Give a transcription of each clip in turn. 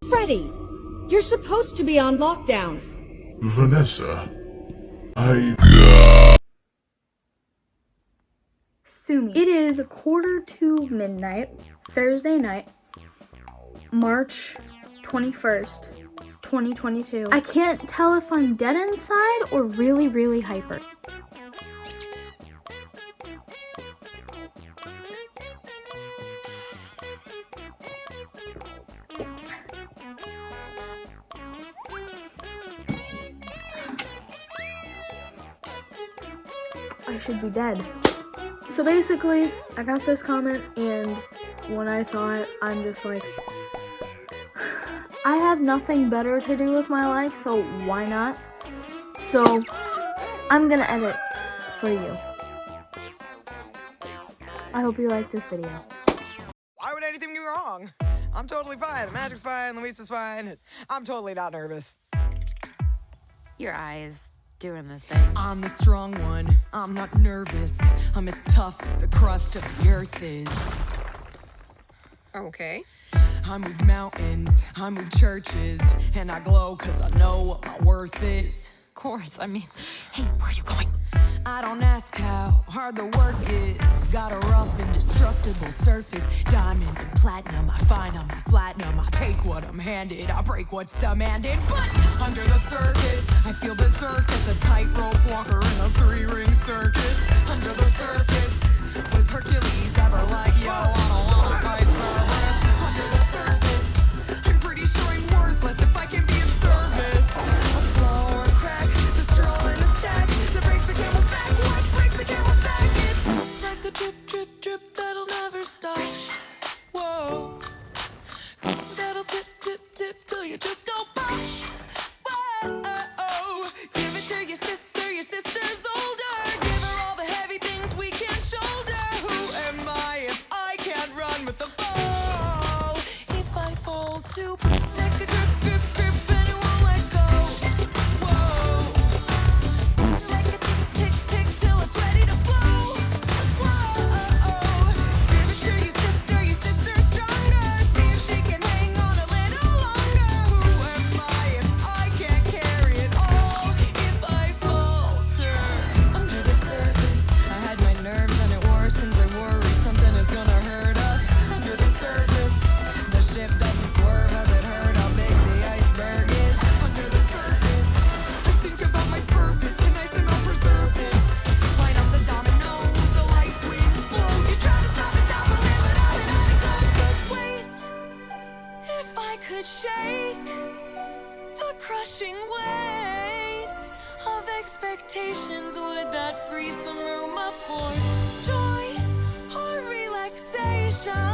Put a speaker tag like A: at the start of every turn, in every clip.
A: Freddy, you're supposed to be on lockdown.
B: Vanessa,
C: Sue me. It is 1:45 Thursday night, March 21st, 2022. I can't tell if I'm dead inside or really, really hyper. I should be dead. So basically, I got this comment, and when I saw it, I'm just like, I have nothing better to do with my life, so why not? So, I'm gonna edit for you. I hope you like this video.
D: Why would anything go wrong? I'm totally fine. Magic's fine. Luisa's fine. I'm totally not nervous.
E: Your eyes doing the thing.
D: I'm the strong one. I'm not nervous. I'm as tough as the crust of the earth is.
E: Okay.
D: I move mountains. I move churches. And I glow because I know what my worth is.
E: Of course. I mean, hey, where are you going?
D: I don't ask how hard the work is. Got a rough, indestructible surface. Diamonds and platinum, I find them, I flatten them. I take what I'm handed, I break what's demanded. But under the surface, I feel berserkers, a tightrope walker in a 3-ring circus. Under the surface, was Hercules ever like, yo, I don't wanna fight Cerberus? Under the surface, I'm pretty sure I'm worthless if I can be of service. A flaw or a crack, the straw in the stack that breaks the camel's back. What breaks the camel's back? It's like a drip, drip, drip that'll never stop. Whoa, that'll tip, tip, tip till you just go pop. Whoa, give it to your sister's older. Give her all the heavy things we can't shoulder. Who am I if I can't run with the ball? If I fall too, like a grip, grip, grip, and it won't let go. Whoa, like a tick, tick, tick till it's ready to blow. Whoa, give it to your sister's stronger. See if she can hang on a little longer. Who am I if I can't carry it all? If I falter under the surface, I had my nerves and it worsens. I worry something is gonna hurt us. Under the surface, the ship doesn't swerve. Has it heard how big the iceberg is? Under the surface, I think about my purpose. Can I somehow preserve this? Line up the dominoes, the light wind blows. You try to stop it down, but live it on and on it goes. But wait, if I could shake the crushing weight of expectations, would that free some room up for joy or relaxation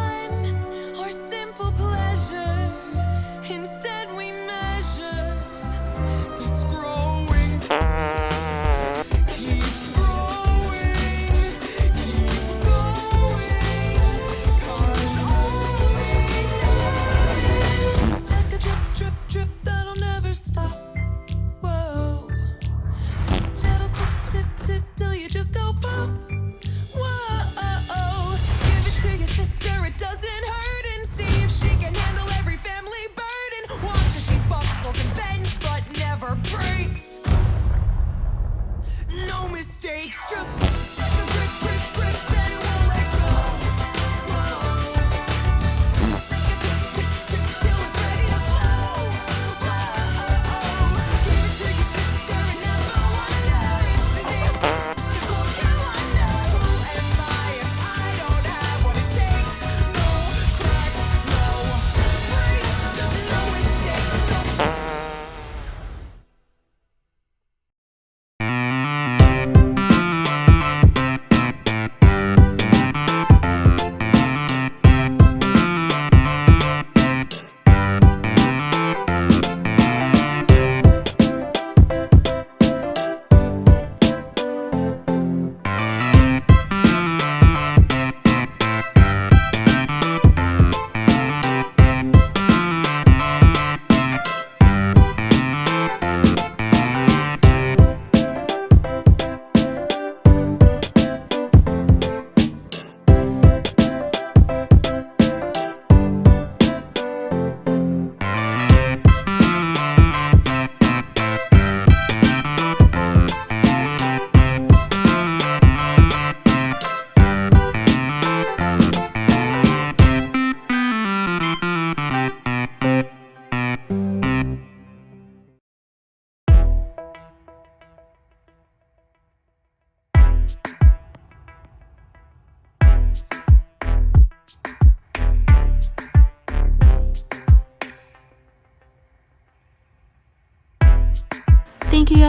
D: or simple pleasure? Instead we measure this growing keeps growing, keep going, 'cause all we know is like a drip, drip, drip that'll never stop. Whoa, that'll tip, tip, tip till you just go pop. Whoa, give it to your sister, it doesn't hurt, and see if she can handle every family burden. Watch as she buckles and bends but never breaks. No mistakes, just like a grip, grip, grip, and it won't let go. Whoa, like a tick, tick, tick till it's ready to blow. Whoa, give it to your sister and never wonder if there's anything told you I know. Who am I if I don't have what it takes? No cracks, no breaks, no mistakes, no.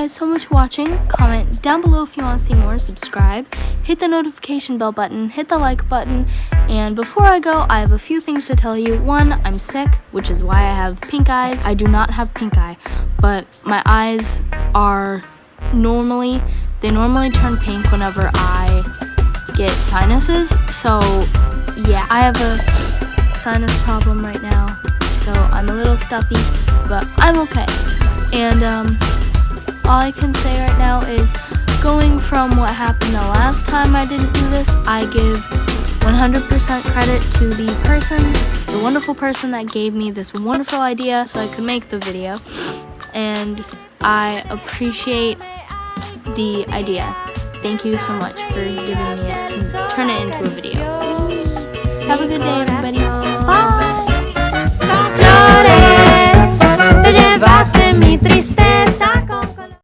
C: guys so much for watching. Comment down below if you want to see more. Subscribe. Hit the notification bell button. Hit the like button. And before I go, I have a few things to tell you. One, I'm sick, which is why I have pink eyes. I do not have pink eye, but my eyes are normally turn pink whenever I get sinuses. So yeah, I have a sinus problem right now, so I'm a little stuffy, but I'm okay. And all I can say right now is, going from what happened the last time I didn't do this, I give 100% credit to the wonderful person that gave me this wonderful idea so I could make the video, and I appreciate the idea. Thank you so much for giving me it to turn it into a video. Have a good day, everybody.